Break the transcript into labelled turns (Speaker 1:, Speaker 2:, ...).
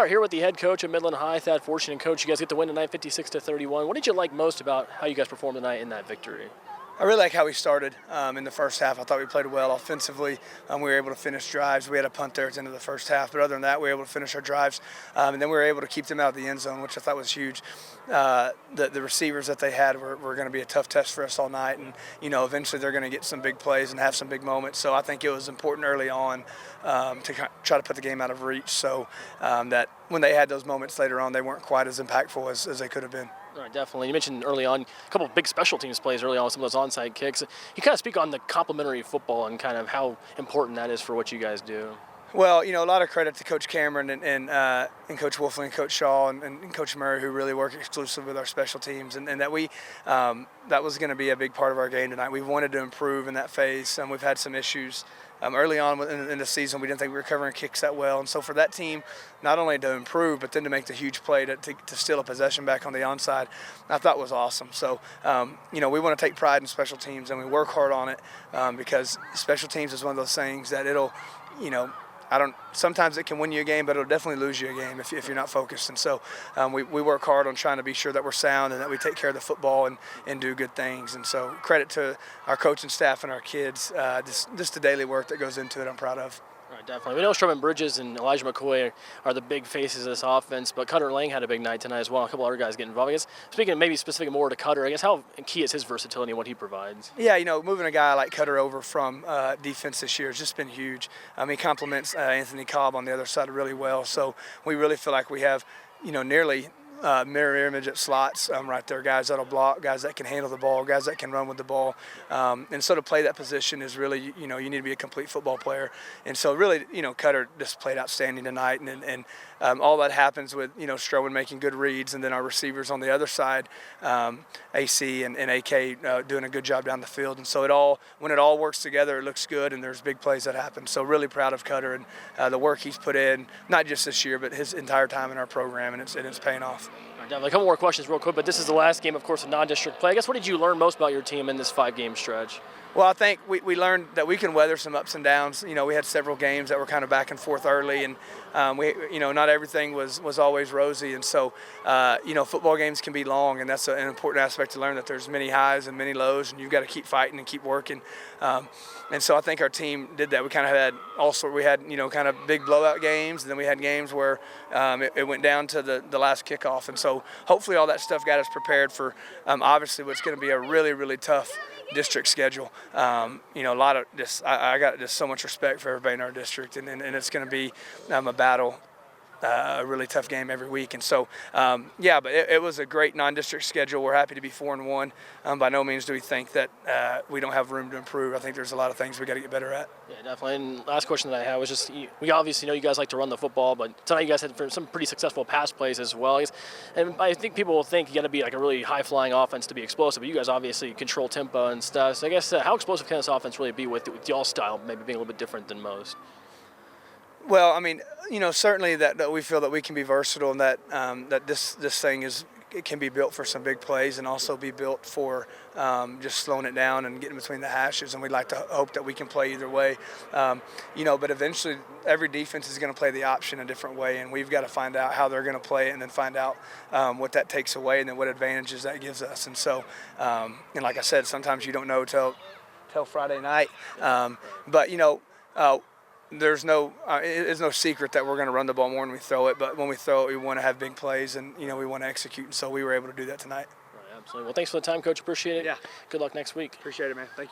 Speaker 1: All right, here with the head coach of Midland High, Thad Fortune. And Coach, you guys get the win tonight, 56-31. What did you like most about how you guys performed tonight in that victory?
Speaker 2: I really like how we started in the first half. I thought we played well offensively. We were able to finish drives. We had a punt there at the end of the first half, but other than that, we were able to finish our drives. And then we were able to keep them out of the end zone, which I thought was huge. The receivers that they had were going to be a tough test for us all night. And, eventually they're going to get some big plays and have some big moments. So I think it was important early on to try to put the game out of reach so that when they had those moments later on, they weren't quite as impactful as they could have been.
Speaker 1: All right, definitely. You mentioned early on a couple of big special teams plays early on with some of those onside kicks. You kind of speak on the complementary football and kind of how important that is for what you guys do.
Speaker 2: Well, a lot of credit to Coach Cameron and Coach Wolfley and Coach Shaw and Coach Murray, who really work exclusively with our special teams, and that that was going to be a big part of our game tonight. We've wanted to improve in that phase, and we've had some issues early on in the season. We didn't think we were covering kicks that well, and so for that team, not only to improve, but then to make the huge play to steal a possession back on the onside, I thought was awesome. So, we want to take pride in special teams, and we work hard on it because special teams is one of those things that it'll, sometimes it can win you a game, but it'll definitely lose you a game if you're not focused. And so we work hard on trying to be sure that we're sound and that we take care of the football and do good things. And so credit to our coaching staff and our kids, just the daily work that goes into it, I'm proud of.
Speaker 1: All right, definitely. We know Sherman Bridges and Elijah McCoy are the big faces of this offense, but Cutter Lang had a big night tonight as well. A couple other guys getting involved. I guess speaking maybe specific more to Cutter, I guess how key is his versatility and what he provides?
Speaker 2: Yeah, moving a guy like Cutter over from defense this year has just been huge. He complements Anthony Cobb on the other side really well. So we really feel like we have, nearly mirror image at slots right there, guys that'll block, guys that can handle the ball, guys that can run with the ball. And so to play that position is really, you need to be a complete football player. And so really, Cutter just played outstanding tonight. And all that happens with, Strowman making good reads and then our receivers on the other side, AC and AK doing a good job down the field. And so when it all works together, it looks good and there's big plays that happen. So really proud of Cutter and the work he's put in, not just this year, but his entire time in our program, and it's paying off.
Speaker 1: All right, definitely. A couple more questions real quick, but this is the last game, of course, of non-district play. I guess what did you learn most about your team in this 5-game stretch?
Speaker 2: Well, I think we learned that we can weather some ups and downs. We had several games that were kind of back and forth early, and not everything was always rosy. And so, football games can be long, and that's an important aspect to learn, that there's many highs and many lows, and you've got to keep fighting and keep working. And so I think our team did that. We kind of had we had kind of big blowout games, and then we had games where it went down to the last kickoff. And so hopefully all that stuff got us prepared for obviously what's going to be a really, really tough district schedule. A lot of just I got just so much respect for everybody in our district, and it's going to be a battle. A really tough game every week, and so but it was a great non-district schedule. We're happy to be 4-1. By no means do we think that we don't have room to improve. I think there's a lot of things we got to get better at.
Speaker 1: Yeah, definitely. And last question that I had was just, we obviously know you guys like to run the football, but tonight you guys had some pretty successful pass plays as well. And I think people will think you got to be like a really high-flying offense to be explosive, but you guys obviously control tempo and stuff. So I guess how explosive can this offense really be with y'all style maybe being a little bit different than most?
Speaker 2: Well, I mean, certainly that we feel that we can be versatile, and that this thing it can be built for some big plays and also be built for just slowing it down and getting between the hashes. And we'd like to hope that we can play either way, But eventually, every defense is going to play the option a different way, and we've got to find out how they're going to play it, and then find out what that takes away, and then what advantages that gives us. And so, and like I said, sometimes you don't know till Friday night, but it's no secret that we're going to run the ball more than we throw it, but when we throw it, we want to have big plays, and we want to execute, and so we were able to do that tonight.
Speaker 1: Right, absolutely. Well, thanks for the time, Coach. Appreciate it.
Speaker 2: Yeah.
Speaker 1: Good luck next week.
Speaker 2: Appreciate it, man. Thank you.